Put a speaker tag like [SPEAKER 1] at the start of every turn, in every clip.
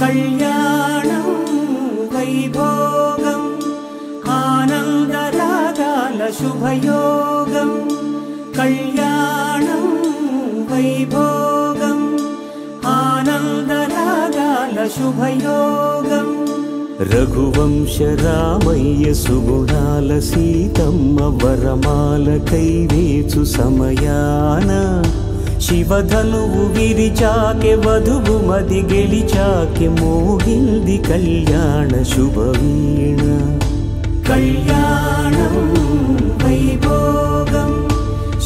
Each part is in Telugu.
[SPEAKER 1] కళ్యాణం వైభోగం ఆనందరాగాల శుభయోగం కళ్యాణం వైభోగం ఆనందరాగాల శుభయోగం రఘువంశ రామయ్య సుగుణాల సీతమ్మ వరమాల కైవేచు సమయాన శివధనువు విరిచాకె వధువు మది గెలిచాకె మోగింది కళ్యాణ శుభవీణ కళ్యాణం వైభోగం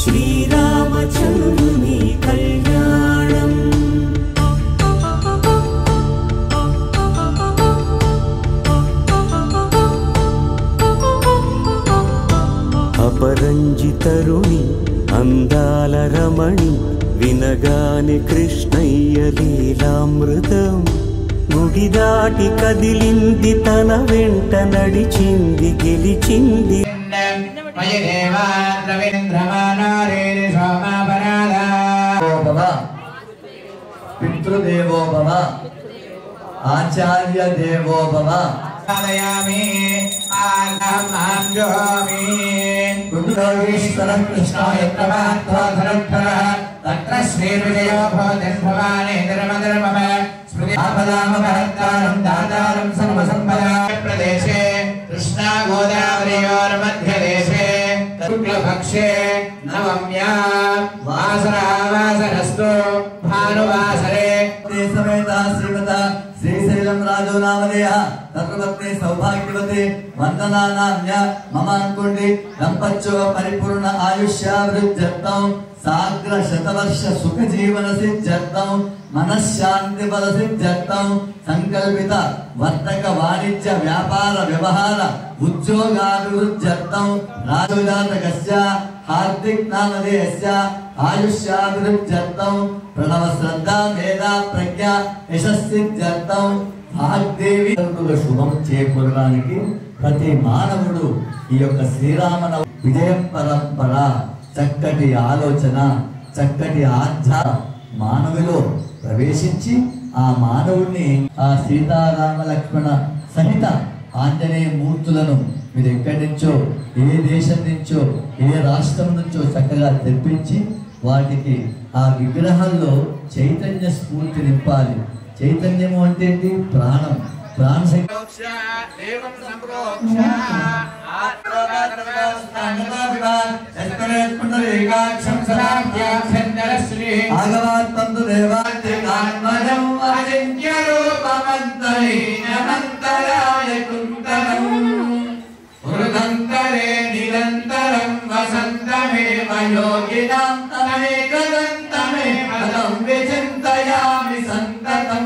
[SPEAKER 1] శ్రీరామచంద్రుని కళ్యాణం అపరంజి తరుణి అందాల రమణి వినగానే కృష్ణయ్య లీలామృతం గుడి దాటి కదిలింది తన వెంట నడిచింది గెలిచింది
[SPEAKER 2] పితృదేవో భవ ఆచార్య దేవో భవ కృష్ణాయ తత్ర శ్రీ విజయో భవతి ధర్మధర్మ స్మృతిపదామహత్తారం దాతారం సర్వసంపదా ప్రదేశే కృష్ణా గోదావరియోర్మధ్యదేశే శుక్లపక్షే నవమ్యాం వాసరావాసరస్తు భానువాసరే సమేత శ్రీమత శ్రీశైలం రాజు నామధేయ సర్వపత్ని సౌభాగ్యవతి వందనానామ్య మమ అనుకోండి దంపత్యో పరిపూర్ణ ఆయుష్యాభివృద్ధ్యర్థం సాగ్ర శతవర్ష సుఖ జీవన సిద్ధ్యర్థం మనశ్శాంతి బల సిద్ధ్యర్థం సంకల్పిత వర్తక వాణిజ్య వ్యాపార వ్యవహార ఉద్యోగాభివృద్ధ్యర్థం రాజుజాతకస్య హార్దిక్ నామధేయస్య ఆయుష్యాభివృద్ధ్యర్థం ప్రణవ శ్రద్ధ మేధ ప్రజ్ఞ యశస్సిద్ధ్యర్థం భాగ్దేవి శుభం చేకూరడానికి ప్రతి మానవుడు ఈ యొక్క శ్రీరామన విజయం పరంపర చక్కటి ఆలోచన చక్కటి ఆధ్యా మానవులో ప్రవేశించి ఆ మానవుడిని ఆ సీతారామ లక్ష్మణ సహిత ఆంజనేయ మూర్తులను మీరు ఎక్కడి నుంచో ఏ దేశం నుంచో ఏ రాష్ట్రం నుంచో చక్కగా తెప్పించి వాటికి ఆ విగ్రహాల్లో చైతన్య స్ఫూర్తి నింపాలి. చైతన్యము అంటే ఏంటి? ప్రాణం. ప్రాణ నిరంతరం వసంతమేవ యోగినాం తమేకదంతమేవ తం విచింతయామి సంతతం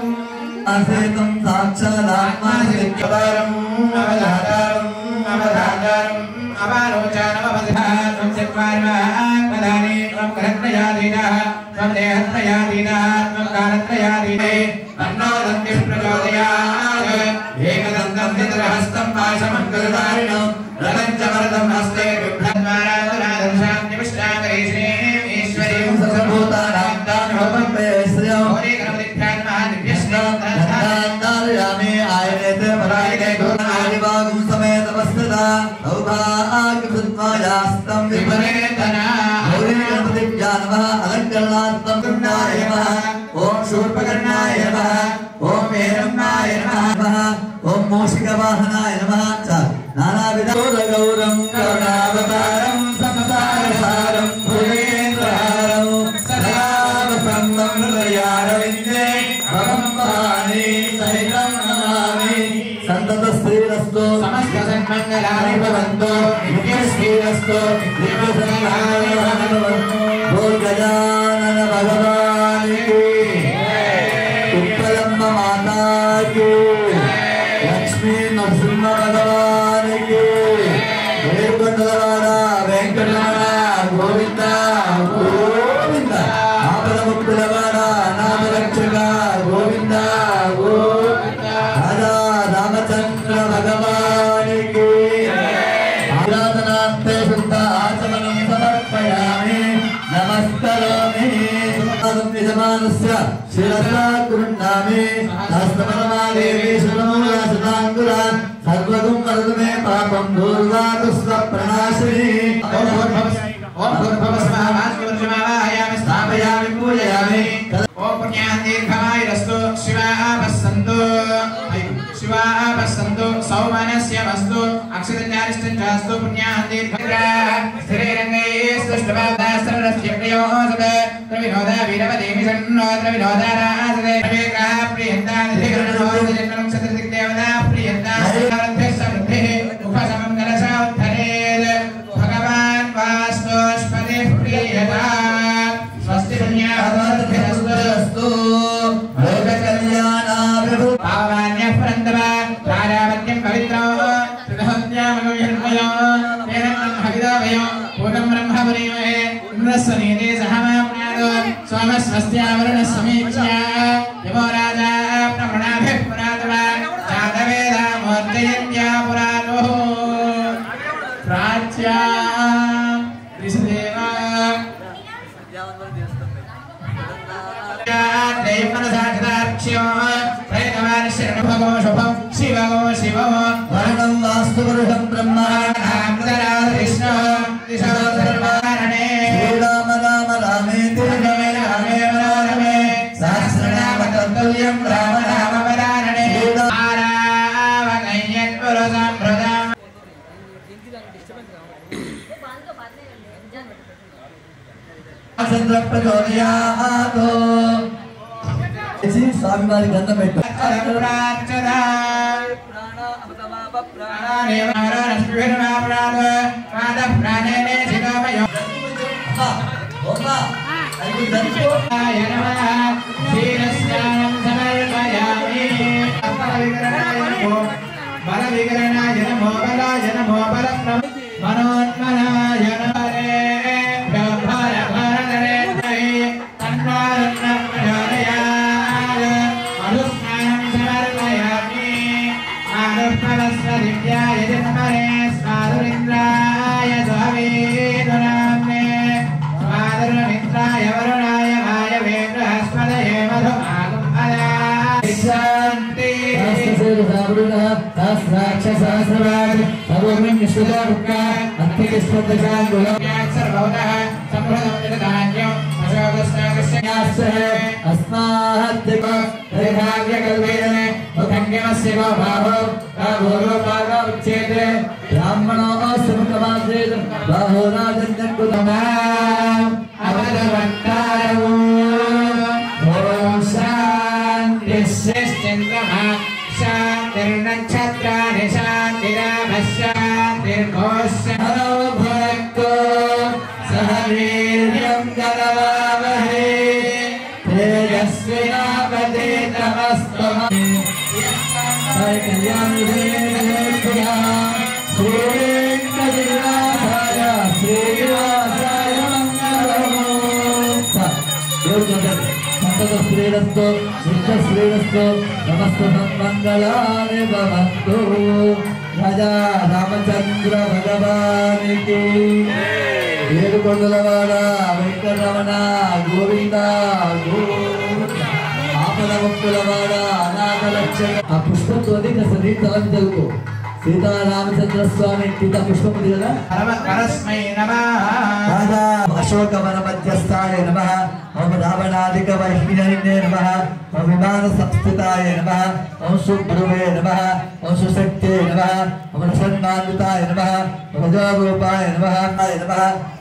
[SPEAKER 2] అసేతం సాక్షాదాత్మనిత్యవరం అవధాతారం అవధాతారం అవారోచానమవధాతం చత్వారిమహాత్మదాని త్వం కరత్రయాదీనః త్వం దేహత్రయాదీనః త్వం కాలత్రయాదీనే తన్నోదంతి ప్రచోదయాత్ ఏకదంతం చతురహస్తం పాశమంగళధారిణం రథం చ వరదం హస్తే బిభ్రద్వారాధనాదం శాంతి విష్టాకరేషే ఈశ్వరీం సర్వభూతానాం తామహం ప్రేయస్యం ఓరేకరమదిభ్యాన్మః దివ్యస్నాం తాంతారయామి ఆయనేతే పరాయితే గుణాదివాగం సమేత వస్తదా సౌభాగ్యకృత్వాయాస్తం విపరేతనా ఓరేకరమదిభ్యాన్మః అలంకరణార్థం కృష్ణాయ నమః ఓం శూర్పకర్ణాయ నమః ఓం హేరంబాయ నమః ఓం మూషికవాహనాయ నమః చ నానావిధ గౌరం కరుణావతారం సమసారసారం భుజేంద్రహారం సదా వసంతం హృదయారవిందే భవం భవాని సహితం నమామి సంతత శ్రీరస్తు సమస్త సన్మంగళాని భవంతు నిత్య శ్రీరస్తు దివ్య సంహారాని భవంతు ఓం గజానన భగవానికి ఉప్పలమ్మ మాతాకి లక్ష్మీ నరసింహ భగవానికి వేరుకొండలవాడ వెంకటరమణ గోవింద గోవింద ఆపదముక్తులవాడ నామరక్షక గోవింద గోవింద రాజా రామచంద్ర భగవానికి ఆరాధనాంతే శుద్ధ ఆచమనం సమర్పయామి నమస్కరోమి యజమానస్య
[SPEAKER 3] శిరసా కురుణామే హస్తమనమాదేవి శుభముగా సుతాంగురా సర్వగుం వరదు మే పాపం దూర్గా దుస్త ప్రణాశిని
[SPEAKER 2] ఓం భూర్భువస్మహావాస్మివర్జమావాహయామి స్థాపయామి పూజయామి ఓం పుణ్యాన్ దీర్ఘమాయురస్తు శివాపస్సంతు శివాపస్సంతు సౌమనస్య వస్తు అక్షరజ్ఞానిష్టంచాస్తు పుణ్యాన్ దీర్ఘ స్థిరేరంగైస్తు ష్టభాదాస్త్రరస్య ప్రియోసత త్రవినోద వీరవదేమి సన్నోత్ర వినోదారాసతే ప్రవేగా ప్రియంతాధికరణోజనం సత్రదిగ్దేవతా ప్రియంతాధికరణే సమృద్ధి ముఖసమం కలశాద్ధరేద్ భగవాన్ వాస్తోష్పదే ప్రియతా స్వస్తి పుణ్యావద్భిరస్తు లోక కళ్యాణాభిభూ పావాన్య ప్రంతవ ధారావత్యం పవిత్రో త్రిదహత్యామగోయర్మయో తేన బ్రహ్మవిదోవయో పూర్ణం బ్రహ్మపురీమహే ఇంద్రస్వనీతే సహమాప్నాదో సోమస్వస్త్యావరుణ సమీక్ష్య యమో రాజా ప్రమణాభిః పురాతవ జాతవేదా మోర్జయంత్యా పురాతో ప్రాచ్యా త్రిశదేవా దైవనసాక్షిదార్క్ష్యో ప్రేతవాన్ శరణభగో శుభం శివగో శివో
[SPEAKER 3] వరణం వాస్తు పురుషం
[SPEAKER 2] బ్రహ్మానామృతరాధృష్ణో దిశో సర్వారణే
[SPEAKER 3] శ్రీరామ రామ రామేతి
[SPEAKER 2] రమే రమే మనోరమే సహస్రనామ తత్తుల్యం రామ నామ వరారణే ఆరావగయ్యన్ పురుషం భృతం
[SPEAKER 3] చంద్ర ప్రచోదయాతో స్వామి వారి గంధం పెట్టు
[SPEAKER 2] ప్రార్థనా బలవికరణాయ నమో బలాయ నమో బల మనోన్మనాయ నమరే వ్యవహార భారతరే తన్వారుణ్ణం ప్రచోదయాత్ అనుస్నానం సమర్పయామి ఆనుపలస్వ దివ్యాయ జన్మనే స్వాదురింద్రాయ స్వామీదునామ్నే స్వాదురమిత్రాయ వరుణాయ వాయవే బృహస్పతయే మధు ఆగం శాంతి సహస్రాక్షసహస్రవాది సర్వమిం నిష్ఠుదారుక్క అంత్యకిస్పర్ధకాంగులం సర్వౌతః సంప్రదం జగదాన్యం అశోకస్నాగస్య
[SPEAKER 3] అస్మాహద్దిక
[SPEAKER 2] రేఖావ్యకల్పేన ముఖంగమస్య బాహో బాహో బాగా ఉచ్యేతే
[SPEAKER 3] బ్రాహ్మణో సుముఖమాసేద బాహో రాజన్యకుతమా
[SPEAKER 2] అవధవంతారో ఓం శాంతి శ్రేష్ఠంద్రమా శాంతిర్నక్షత్రాణి శాంతిరామశాంతిర్ఘోషో భక్తో సహ వీర్యం కరవావహే తేజస్వినాపదేతమస్తు
[SPEAKER 3] శ్రీవేంకటనివాసాయ శ్రీనివాసాయ మంగళం సంతత శ్రీరస్తో శుద్ధ శ్రీరస్తో సమస్త సన్మంగళాని భవంతు రాజా రామచంద్ర భగవానికి ఏడుకొండలవాడ వెంకటరమణ గోవింద గోవింద ఆపద ముక్కులవాడ అనాథ లక్ష్యం ఆ పుష్పంతో కసరి తలం తెలుగు సీతారామచంద్ర స్వామి ఇంటికి పుష్పం ఉంది కదా
[SPEAKER 2] పరస్మై నమః
[SPEAKER 3] రాజా అశోకవన మధ్యస్థాయ నమః ఓం రావణాదిక వైష్ణ్యే నమః ఓం విమాన సంస్థితాయ నమః ఓం సుబ్రువే నమః ఓం సుశక్తే నమః ఓం రసన్మాన్వితాయ నమః ఓం రజోరూపాయ నమః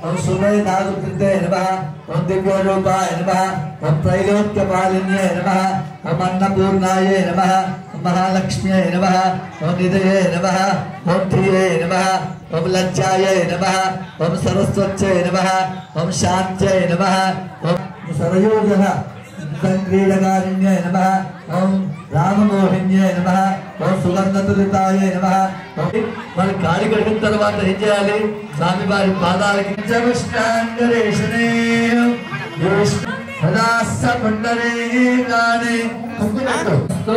[SPEAKER 3] ఓం సువేదాగుప్తే నమః ఓం దివ్యరూపాయ నమః ఓం త్రైలోక్యపాలిన్యే నమః ఓం అన్నపూర్ణాయ నమః महालक्ष्म्यै नमः ओम निधये नमः ओम धिये नमः ओम लज्जायै नमः ओम सरस्वत्यै नमः ओम शान्त्यै नमः ओम सरयोजन संक्रीडकारिण्यै नमः ओम राममोहिन्यै नमः ओम सुगन्धतुलितायै नमः మన కాడి కడిగిన తర్వాత ఏం చేయాలి స్వామి వారి పాదాలకి చవిష్టాంగరేషనే సదాస్స పుండరీకాని కుంకుమతో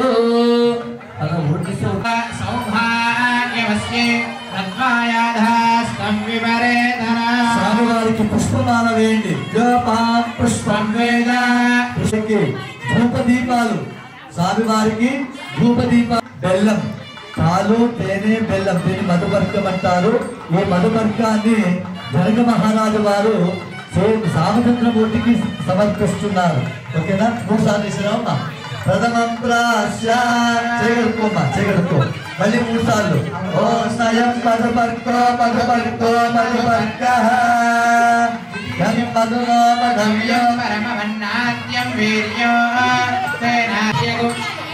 [SPEAKER 3] అలా ఓడిసో
[SPEAKER 2] సౌభాగ్యవస్యే తద్వాయాధాస్తం వివరేధన
[SPEAKER 3] స్వామి వారికి పుష్పమాల వేయండి జపా పుష్పం వేద పుష్పకి ధూపదీపాలు స్వామివారికి ధూపదీపాలు బెల్లం పాలు తేనె బెల్లం దీన్ని మధుపర్కం అంటారు. ఈ మధుపర్కాన్ని జనక మహారాజు వారు రామచంద్రమూర్తికి సమర్పిస్తున్నారు. ఓకేనా? 3 సార్లు ఇచ్చినామమ్మా. ప్రథమం చేయగలుగుకో మళ్ళీ 3 సార్లు. ఓ స్వయం మధుపర్కో మధుపర్కో మధుపర్క
[SPEAKER 2] పరమవన్నాద్యం వీర్యో తేనాద్యగు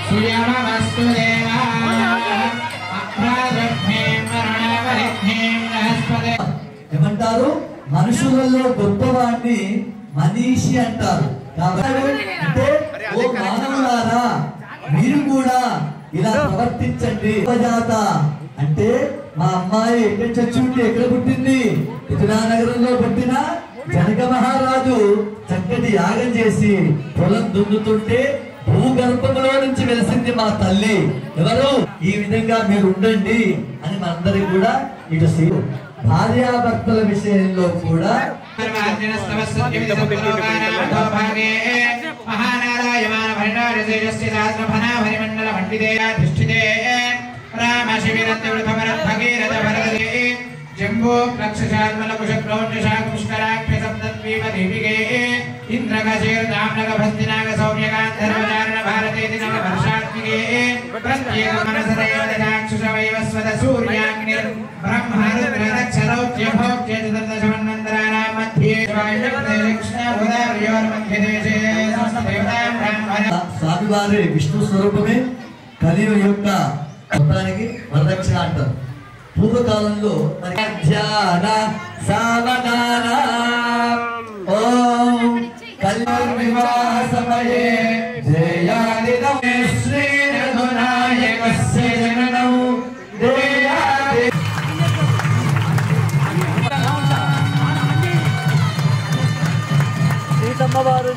[SPEAKER 2] సుయమవస్తు దేవా అప్రాదభ్యేం మరణవరిభ్యేం నహస్పదే.
[SPEAKER 3] ఏమంటారు? మనుషులలో గొప్పవాడిని మనీషి అంటారు. కాబట్టి అంటే ఓ మానవులారా మీరు కూడా ఇలా ప్రవర్తించండి. ఉపజాత అంటే మా అమ్మాయి ఎక్కడ చచ్చి ఉంటే ఎక్కడ పుట్టింది? మిథిలానగరంలో పుట్టిన జనక మహారాజు చక్కటి యాగం చేసి పొలం దున్నుతుంటే భూగర్భంలో నుంచి వెలిసింది మా తల్లి. ఎవరు? ఈ విధంగా మీరు ఉండండి అని మనందరికి కూడా ఇటు భార్యాభర్తల విషయంలో కూడా
[SPEAKER 2] जम्बो लक्षशाल्मल कुशक्रोण्यशाकुष्कराख्य सप्तद्वीपदीपिके इन्द्रकशीर्दाम्नकभस्तिनाग सौम्यगान्धर्वचारण भारतेति नव वर्षात्मिके प्रत्येकमनसदैव ददाक्षुषवैवस्वत सूर्याग्निर् ब्रह्मरुद्रदक्षरौच्यभोक्य चतुर्दशमन्वन्तराणां मध्ये दक्षिणोदर्योर्मध्यदेशे संस्थदेवतां ब्राह्मण
[SPEAKER 3] స్వామివారి విష్ణు స్వరూపమే కలియుగ యొక్క మొత్తానికి వరదక్షిణ అంటారు. పూర్వకాలంలో ధ్యాన సావధాన ఓం కళ్యాణ వివాహ సమయే జయాదిదం శ్రీ రఘునాయకస్య జననం దేయాది సీతమ్మవారు అమ్మవారు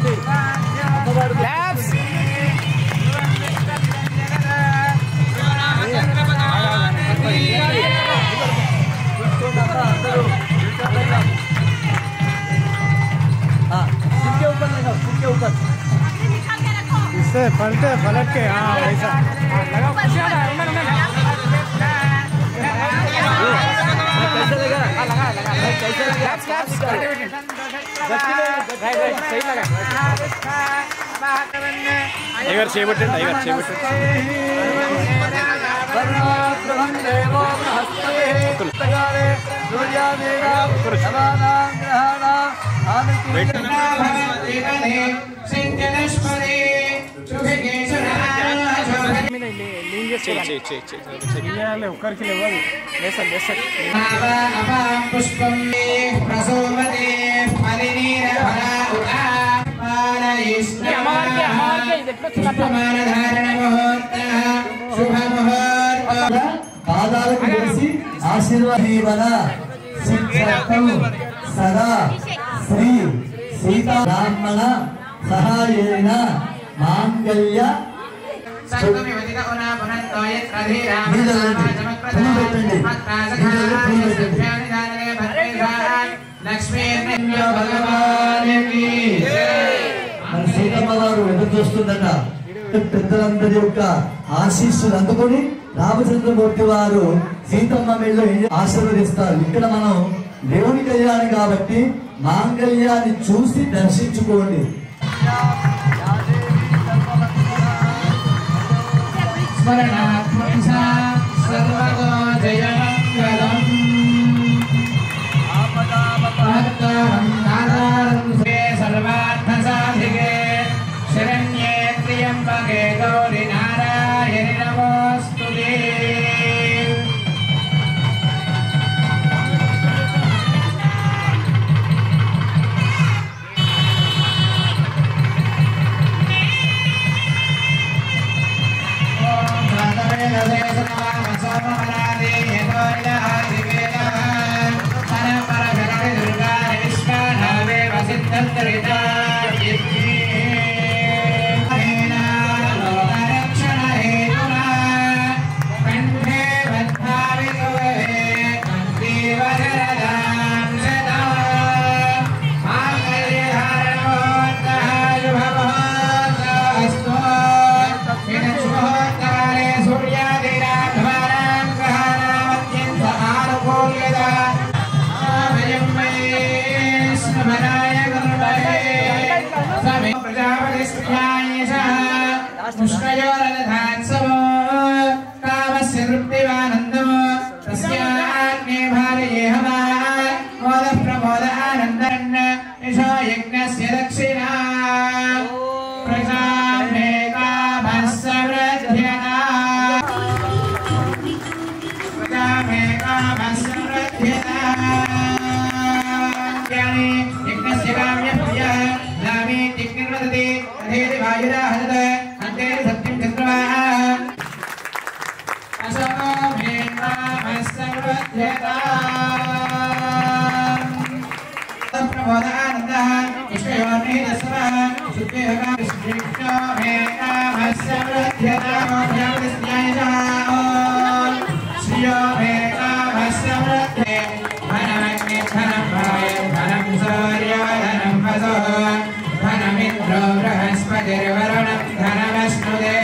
[SPEAKER 4] इससे पलटे पलट के हाँ वैसा टाइगर చేయబట్టే ఒక్కరికి లేవాలి
[SPEAKER 2] పుష్పం ప్రసోమతే
[SPEAKER 3] పాదాలకు వేసి ఆశీర్వాదీవన సదా శ్రీ సీతారామణ సహాయేన మాంగళ్య మన సీతమ్మ వారు ఎదురు చూస్తుందట. పెద్దలందరి యొక్క ఆశీస్సులు అందుకొని రామచంద్రమూర్తి వారు సీతమ్మ మెళ్ళలో ఆశీర్వదిస్తారు. ఇక్కడ మనం దేవుని కళ్యాణం కాబట్టి మాంగళ్యాన్ని చూసి దర్శించుకోండి.
[SPEAKER 2] శరణ్యే త్ర్యంబకే గౌరీ నారాయణి నమోస్తుతే. पुष्पयोरदधात्सवो कामस्य तृप्तिवानन्दमो तस्याग्ने भारये हवा मोदः प्रमोद आनन्दन् यशो यज्ञस्य दक्षिणा प्रजामे कामः समृद्ध्यता प्रजामे कामः समृद्ध्यता यज्ञस्य काम्यः प्रियः नामे यज्ञर्वदति अधेति वायुराहदत अन्तेति सत्यं चन्द्रमाः असो मे कामः समृद्ध्यता प्रमोदानन्दः विष्णुयोर्निदस्वः शुद्धिः विष्णो मे कामः समृद्ध्यता श्रियो मे कामः समृद्धे धनमग्ने धनं भाय धनं सूर्यो धनं वसो धनमिन्द्रो बृहस्पतिर्वरुणं धनमश्नुते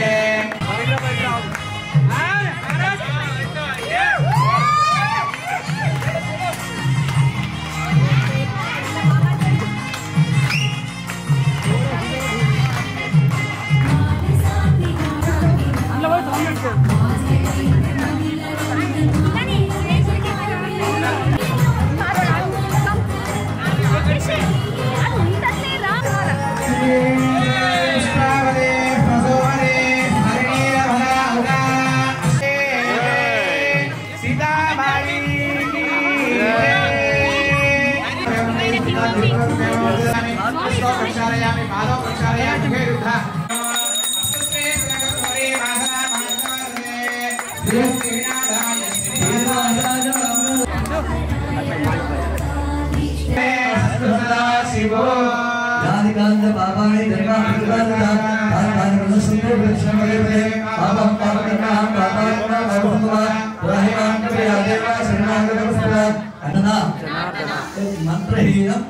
[SPEAKER 3] मंत्रहीनम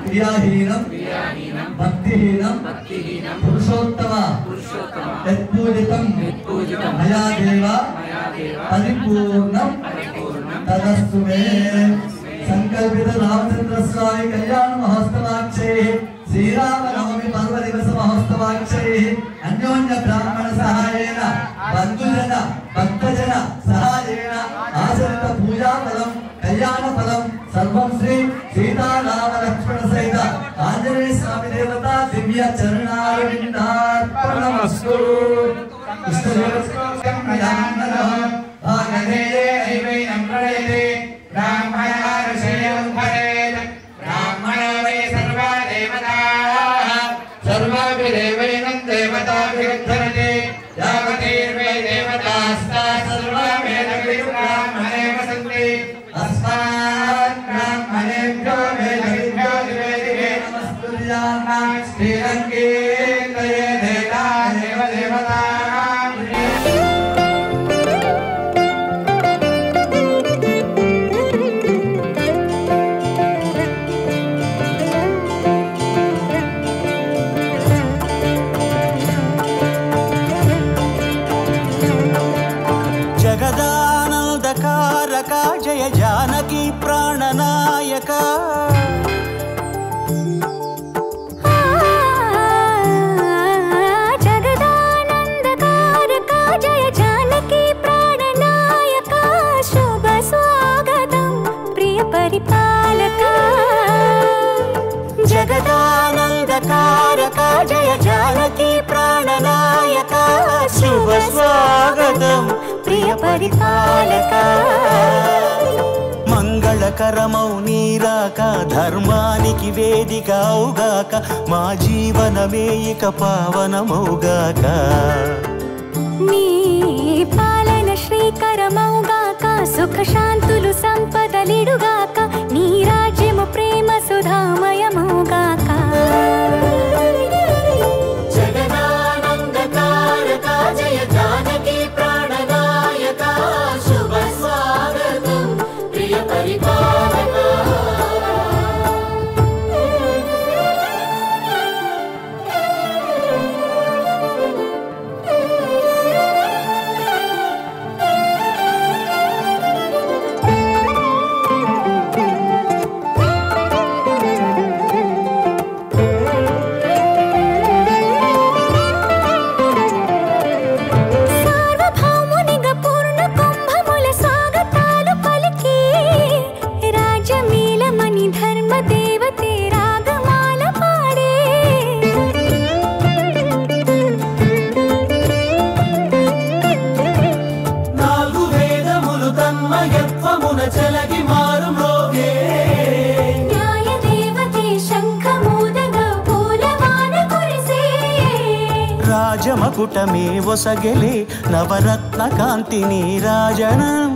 [SPEAKER 3] क्रियाहीनम भक्तिहीनम पुरुषोत्तम यत्पूजितं मया देव परिपूर्णं तदस्तु मे। संकल्पित रामचंद्र स्वामी कल्याण महोत्सवाक्षैः श्रीरामनवमी पर्व दिवस महोत्सवाक्षैः अन्योन्य ब्राह्मण सहायेन बंधुजन भक्तजन सहायेन आचरित पूजा फलम कल्याण फलम सर्वं श्री सीता राम लक्ष्मण सहित आंजनेय स्वामी देवता दिव्य चरणारविंदार्पणमस्तु।
[SPEAKER 2] सर्वाभिदेवैनं देवताभिर्धरते यावतीर्वे देवतास्ता सर्ववेदविद्ब्राह्मणे वसन्ति अस्मात् ब्राह्मणेभ्यो वेदविद्भ्यो दिवे दिवे नमस्कुर्यामः श्रीरङ्गीर्तये देवा देवदेवता
[SPEAKER 1] जगदानंदकारका जय जानकी प्राणनायका
[SPEAKER 5] जगदानंदकारका जय जानकी प्राणनायका शुभ स्वागतं प्रिय परिपालका।
[SPEAKER 1] जगदानंदकारका जय जानकी प्राणनायका शुभ स्वागतं प्रिय परिपालका। మంగళకరమౌ నీరాక ధర్మానికి వేదిక అవుగాక మా జీవనమే ఇక పావనమౌగాక
[SPEAKER 5] నీ పాలన శ్రీకరమౌగాక సుఖ శాంతులు సంపదలిడుగాక నీ రాజ్యము ప్రేమ సుధామయమౌగాక।
[SPEAKER 1] జగదానందకారక జయ జానకి ప్రాణనాయక శుభ స్వాగతం ప్రియ పరిపాలక। మకుటమే ఒసగెలే నవరత్న కాంతి నీరాజనం